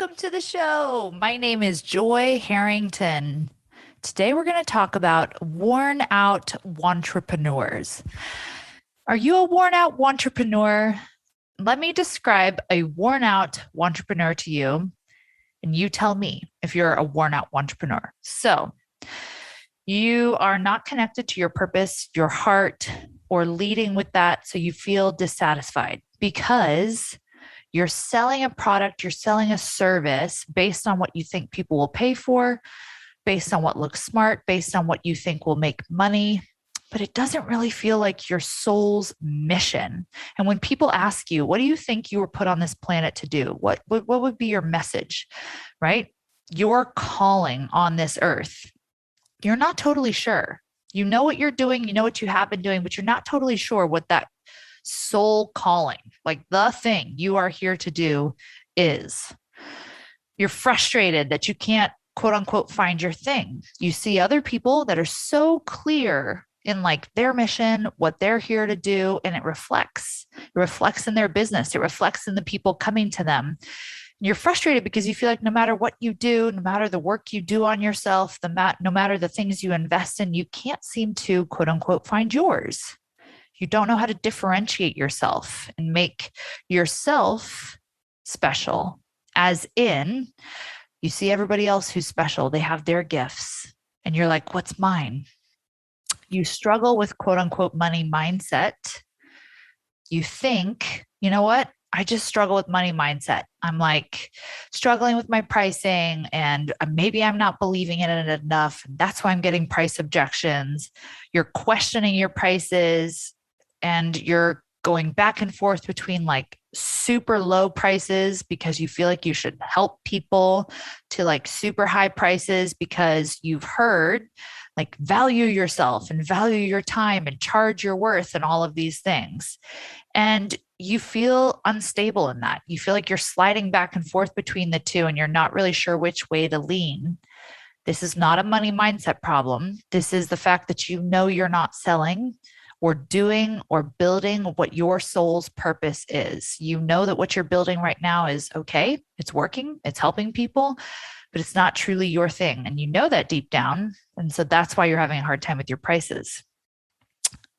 Welcome to the show. My name is Joy Harrington. Today we're going to talk about worn out wantrepeneurs. Are you a worn out wantrepreneur? Let me describe a worn out wantrepreneur to you, and you tell me if you're a worn out wantrepreneur. So, you are not connected to your purpose, your heart, or leading with that. So you feel dissatisfied because you're selling a product, you're selling a service based on what you think people will pay for, based on what looks smart, based on what you think will make money. But it doesn't really feel like your soul's mission. And when people ask you, what do you think you were put on this planet to do? What would be your message, right? Your calling on this earth. You're not totally sure. You know what you're doing, you know what you have been doing, but you're not totally sure what that soul calling, like the thing you are here to do, is. You're frustrated that you can't, quote unquote, find your thing. You see other people that are so clear in like their mission, what they're here to do, and it reflects. It reflects in their business. It reflects in the people coming to them. You're frustrated because you feel like no matter what you do, no matter the work you do on yourself, no matter the things you invest in, you can't seem to, quote unquote, find yours. You don't know how to differentiate yourself and make yourself special, as in, you see everybody else who's special, they have their gifts, and you're like, what's mine? You struggle with, quote unquote, money mindset. You think, you know what? I just struggle with money mindset. I'm like struggling with my pricing, and maybe I'm not believing in it enough. And that's why I'm getting price objections. You're questioning your prices, and you're going back and forth between like super low prices because you feel like you should help people to like super high prices because you've heard like value yourself and value your time and charge your worth and all of these things. And you feel unstable in that. You feel like you're sliding back and forth between the two and you're not really sure which way to lean. This is not a money mindset problem. This is the fact that you know you're not selling or doing or building what your soul's purpose is. You know that what you're building right now is okay, it's working, it's helping people, but it's not truly your thing. And you know that deep down. And so that's why you're having a hard time with your prices.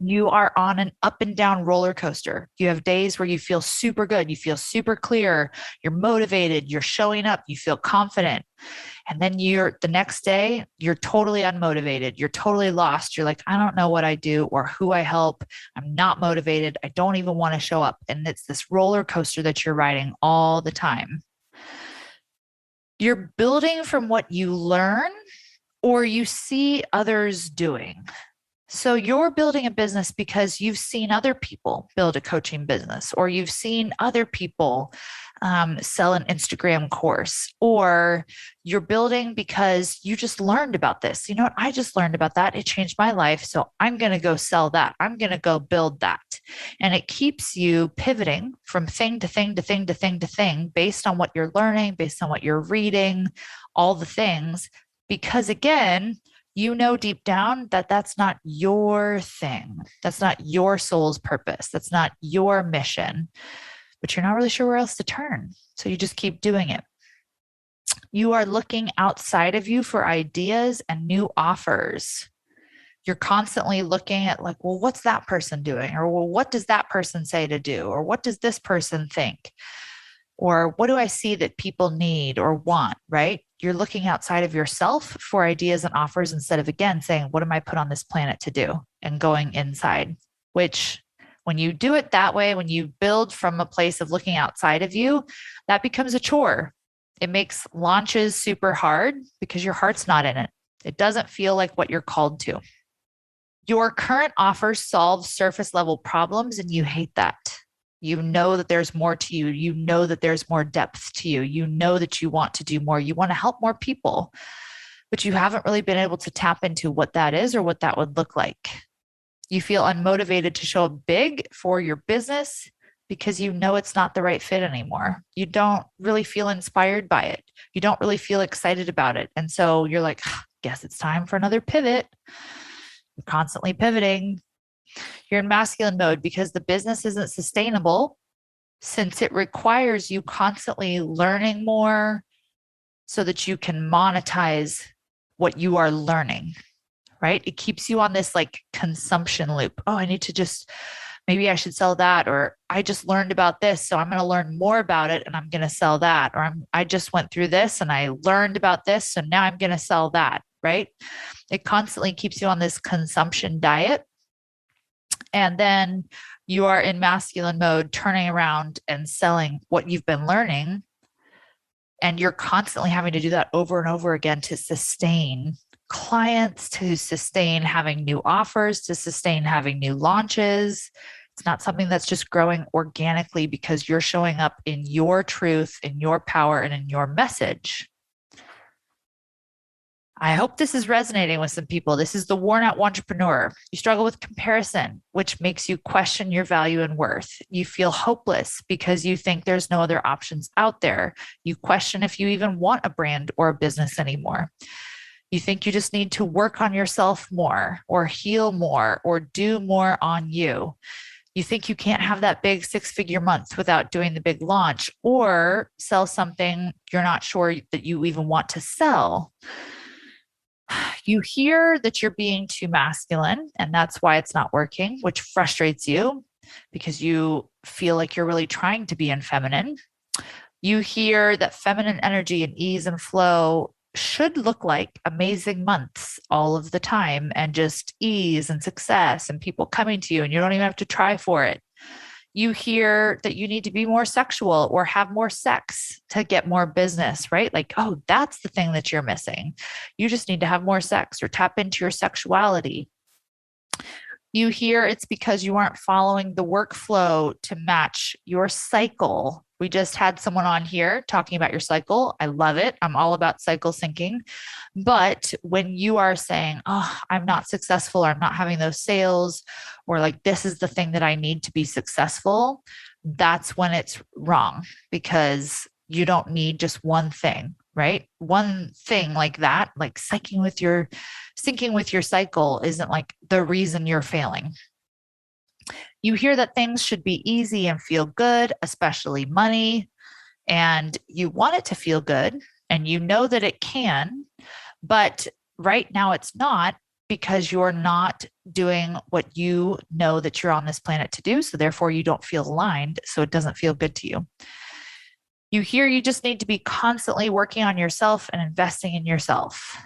You are on an up and down roller coaster. You have days where you feel super good, you feel super clear, you're motivated, you're showing up, you feel confident. And then the next day, you're totally unmotivated. You're totally lost. You're like, I don't know what I do or who I help. I'm not motivated. I don't even want to show up. And it's this roller coaster that you're riding all the time. You're building from what you learn or you see others doing. So you're building a business because you've seen other people build a coaching business, or you've seen other people sell an Instagram course, or you're building because you just learned about this. You know what? I just learned about that. It changed my life. So I'm going to go sell that. I'm going to go build that. And it keeps you pivoting from thing to thing to thing to thing to thing based on what you're learning, based on what you're reading, all the things. Because again, you know deep down that that's not your thing. That's not your soul's purpose. That's not your mission, but you're not really sure where else to turn. So you just keep doing it. You are looking outside of you for ideas and new offers. You're constantly looking at like, well, what's that person doing? Or, well, what does that person say to do? Or what does this person think? Or what do I see that people need or want, right? You're looking outside of yourself for ideas and offers instead of, again, saying, what am I put on this planet to do? And going inside, which when you do it that way, when you build from a place of looking outside of you, that becomes a chore. It makes launches super hard because your heart's not in it. It doesn't feel like what you're called to. Your current offer solves surface level problems and you hate that. You know that there's more to you. You know that there's more depth to you. You know that you want to do more. You want to help more people, but you haven't really been able to tap into what that is or what that would look like. You feel unmotivated to show up big for your business because you know it's not the right fit anymore. You don't really feel inspired by it. You don't really feel excited about it. And so you're like, guess it's time for another pivot. You're constantly pivoting. You're in masculine mode because the business isn't sustainable since it requires you constantly learning more, so that you can monetize what you are learning, right? It keeps you on this like consumption loop. Oh, I need to just, maybe I should sell that, or I just learned about this, so I'm going to learn more about it and I'm going to sell that, or I just went through this and I learned about this, so now I'm going to sell that, right? It constantly keeps you on this consumption diet. And then you are in masculine mode, turning around and selling what you've been learning. And you're constantly having to do that over and over again to sustain clients, to sustain having new offers, to sustain having new launches. It's not something that's just growing organically because you're showing up in your truth, in your power, and in your message. I hope this is resonating with some people. This is the worn out entrepreneur. You struggle with comparison, which makes you question your value and worth. You feel hopeless because you think there's no other options out there. You question if you even want a brand or a business anymore. You think you just need to work on yourself more, or heal more, or do more on you. You think you can't have that big 6-figure month without doing the big launch, or sell something you're not sure that you even want to sell. You hear that you're being too masculine, and that's why it's not working, which frustrates you because you feel like you're really trying to be feminine. You hear that feminine energy and ease and flow should look like amazing months all of the time, and just ease and success and people coming to you, and you don't even have to try for it. You hear that you need to be more sexual or have more sex to get more business, right? Like, oh, that's the thing that you're missing. You just need to have more sex or tap into your sexuality. You hear it's because you aren't following the workflow to match your cycle. We just had someone on here talking about your cycle. I love it. I'm all about cycle syncing. But when you are saying, oh, I'm not successful, or I'm not having those sales, or like this is the thing that I need to be successful, that's when it's wrong, because you don't need just one thing, right? One thing like that, like syncing with your cycle isn't like the reason you're failing. You hear that things should be easy and feel good, especially money, and you want it to feel good, and you know that it can, but right now it's not, because you're not doing what you know that you're on this planet to do. So therefore you don't feel aligned. So it doesn't feel good to you. You hear you just need to be constantly working on yourself and investing in yourself.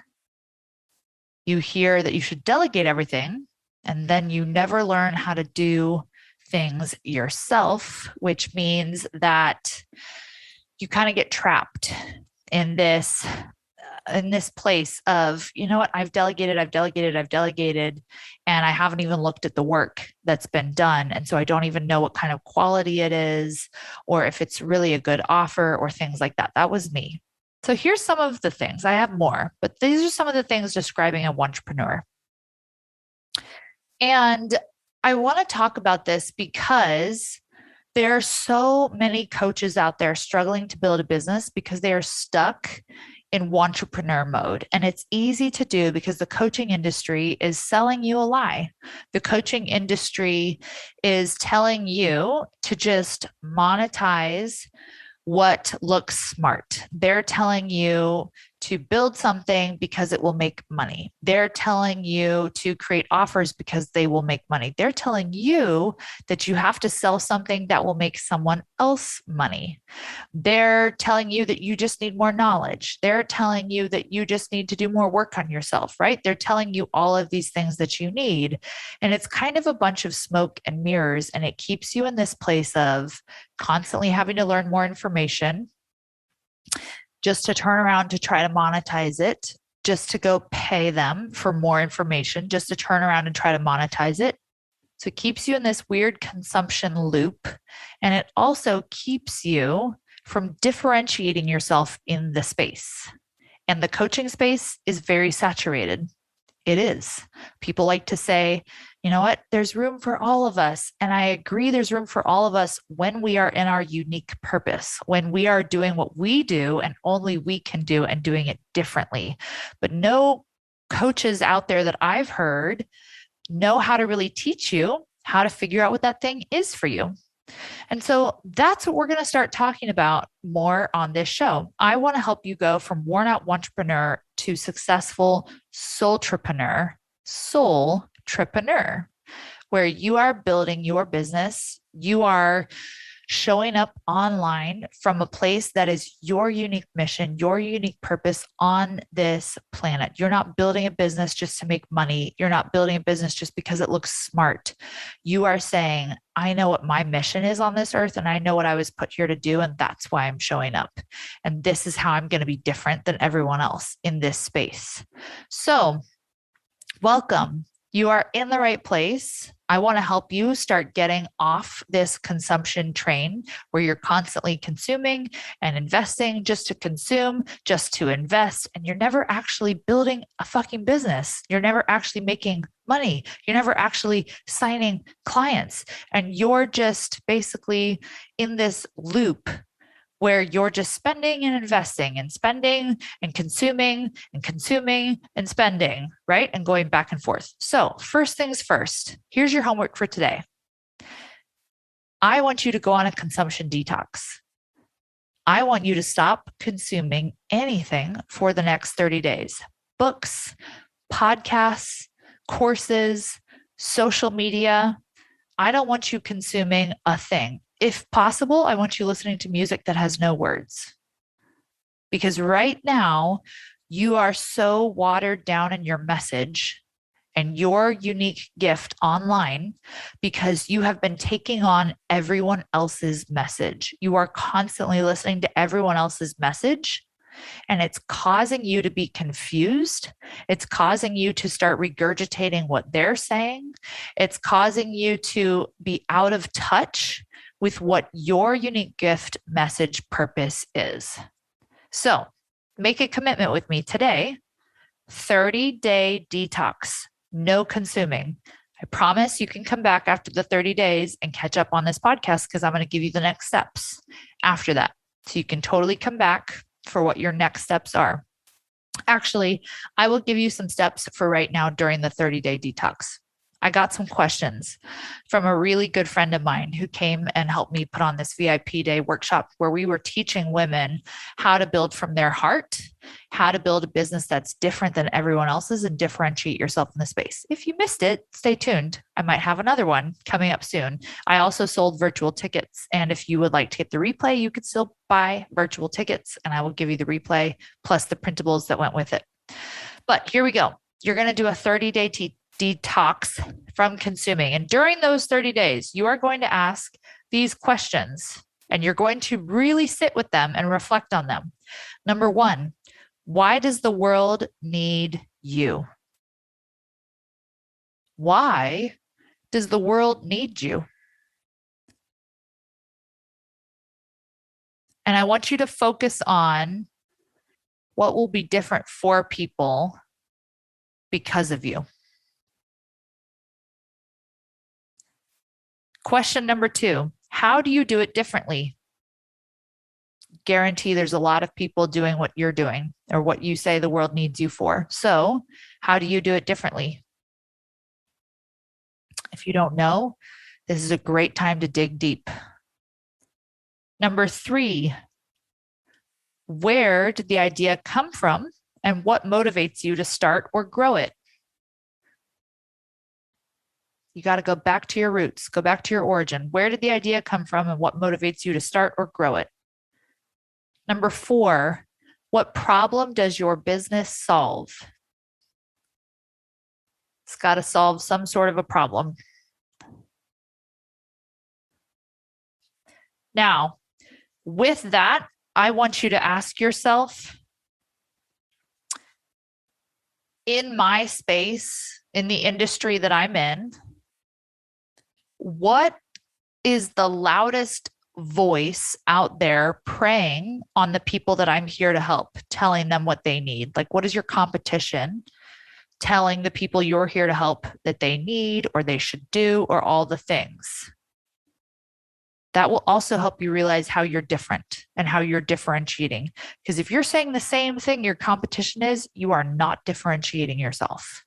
You hear that you should delegate everything, and then you never learn how to do things yourself, which means that you kind of get trapped in this place of, you know what, I've delegated, and I haven't even looked at the work that's been done. And so I don't even know what kind of quality it is, or if it's really a good offer, or things like that. That was me. So here's some of the things. I have more, but these are some of the things describing a entrepreneur. And I want to talk about this because there are so many coaches out there struggling to build a business because they are stuck in wantrepeneur mode. And it's easy to do because the coaching industry is selling you a lie. The coaching industry is telling you to just monetize what looks smart. They're telling you to build something because it will make money. They're telling you to create offers because they will make money. They're telling you that you have to sell something that will make someone else money. They're telling you that you just need more knowledge. They're telling you that you just need to do more work on yourself, right? They're telling you all of these things that you need. And it's kind of a bunch of smoke and mirrors. And it keeps you in this place of constantly having to learn more information, just to turn around to try to monetize it, just to go pay them for more information, just to turn around and try to monetize it. So it keeps you in this weird consumption loop. And it also keeps you from differentiating yourself in the space. And the coaching space is very saturated. It is. People like to say, you know what, there's room for all of us. And I agree, there's room for all of us when we are in our unique purpose, when we are doing what we do and only we can do, and doing it differently. But no coaches out there that I've heard know how to really teach you how to figure out what that thing is for you. And so that's what we're going to start talking about more on this show. I want to help you go from worn out entrepreneur to successful soultrepreneur, where you are building your business. You are showing up online from a place that is your unique mission, your unique purpose on this planet. You're not building a business just to make money. You're not building a business just because it looks smart. You are saying, I know what my mission is on this earth, and I know what I was put here to do, and that's why I'm showing up. And this is how I'm going to be different than everyone else in this space. So, welcome. You are in the right place. I want to help you start getting off this consumption train where you're constantly consuming and investing just to consume, just to invest, and you're never actually building a fucking business. You're never actually making money. You're never actually signing clients. And you're just basically in this loop where you're just spending and investing and spending and consuming and consuming and spending, right? And going back and forth. So, first things first, here's your homework for today. I want you to go on a consumption detox. I want you to stop consuming anything for the next 30 days. Books, podcasts, courses, social media. I don't want you consuming a thing. If possible, I want you listening to music that has no words. Because right now, you are so watered down in your message and your unique gift online because you have been taking on everyone else's message. You are constantly listening to everyone else's message. And it's causing you to be confused. It's causing you to start regurgitating what they're saying. It's causing you to be out of touch with what your unique gift, message, purpose is. So make a commitment with me today. 30-day detox, no consuming. I promise you can come back after the 30 days and catch up on this podcast because I'm going to give you the next steps after that. So you can totally come back for what your next steps are. Actually, I will give you some steps for right now during the 30-day detox. I got some questions from a really good friend of mine who came and helped me put on this VIP day workshop where we were teaching women how to build from their heart, how to build a business that's different than everyone else's and differentiate yourself in the space. If you missed it, stay tuned. I might have another one coming up soon. I also sold virtual tickets. And if you would like to get the replay, you could still buy virtual tickets and I will give you the replay plus the printables that went with it. But here we go. You're going to do a 30-day detox from consuming. And during those 30 days, you are going to ask these questions and you're going to really sit with them and reflect on them. Number one, why does the world need you? Why does the world need you? And I want you to focus on what will be different for people because of you. Question number two, how do you do it differently? Guarantee there's a lot of people doing what you're doing or what you say the world needs you for. So, how do you do it differently? If you don't know, this is a great time to dig deep. Number three, where did the idea come from and what motivates you to start or grow it? You got to go back to your roots, go back to your origin. Where did the idea come from and what motivates you to start or grow it? Number four, what problem does your business solve? It's got to solve some sort of a problem. Now, with that, I want you to ask yourself, in my space, in the industry that I'm in, what is the loudest voice out there preying on the people that I'm here to help, telling them what they need? Like, what is your competition telling the people you're here to help that they need or they should do or all the things? That will also help you realize how you're different and how you're differentiating. Because if you're saying the same thing your competition is, you are not differentiating yourself.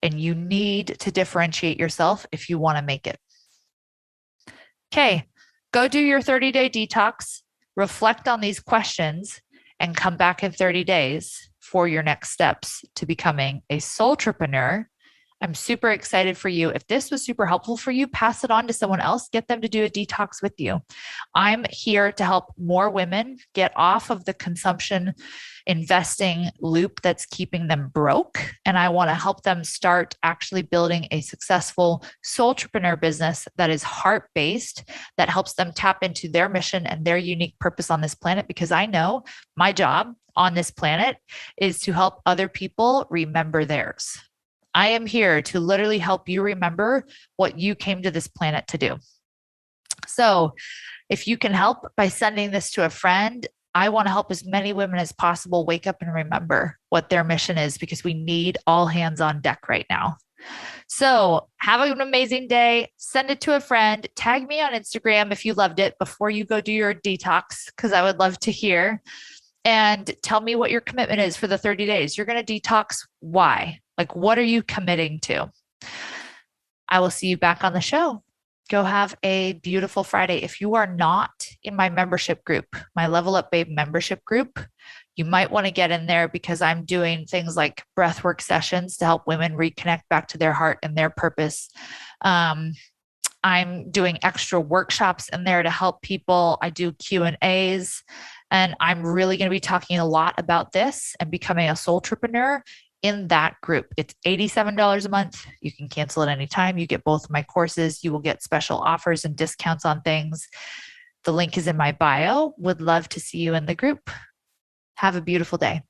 And you need to differentiate yourself if you want to make it. Okay, go do your 30-day detox, reflect on these questions, and come back in 30 days for your next steps to becoming a soultrepreneur. I'm super excited for you. If this was super helpful for you, pass it on to someone else. Get them to do a detox with you. I'm here to help more women get off of the consumption investing loop that's keeping them broke. And I want to help them start actually building a successful soultrepreneur business that is heart based, that helps them tap into their mission and their unique purpose on this planet. Because I know my job on this planet is to help other people remember theirs. I am here to literally help you remember what you came to this planet to do. So, if you can help by sending this to a friend, I want to help as many women as possible wake up and remember what their mission is because we need all hands on deck right now. So, have an amazing day. Send it to a friend. Tag me on Instagram if you loved it before you go do your detox, because I would love to hear. And tell me what your commitment is for the 30 days. You're going to detox. Why? Like, what are you committing to? I will see you back on the show. Go have a beautiful Friday. If you are not in my membership group, my Level Up Babe membership group, you might want to get in there because I'm doing things like breathwork sessions to help women reconnect back to their heart and their purpose. I'm doing extra workshops in there to help people. I do Q&As, and I'm really going to be talking a lot about this and becoming a soultrepreneur in that group. It's $87 a month. You can cancel at any time. You get both of my courses. You will get special offers and discounts on things. The link is in my bio. Would love to see you in the group. Have a beautiful day.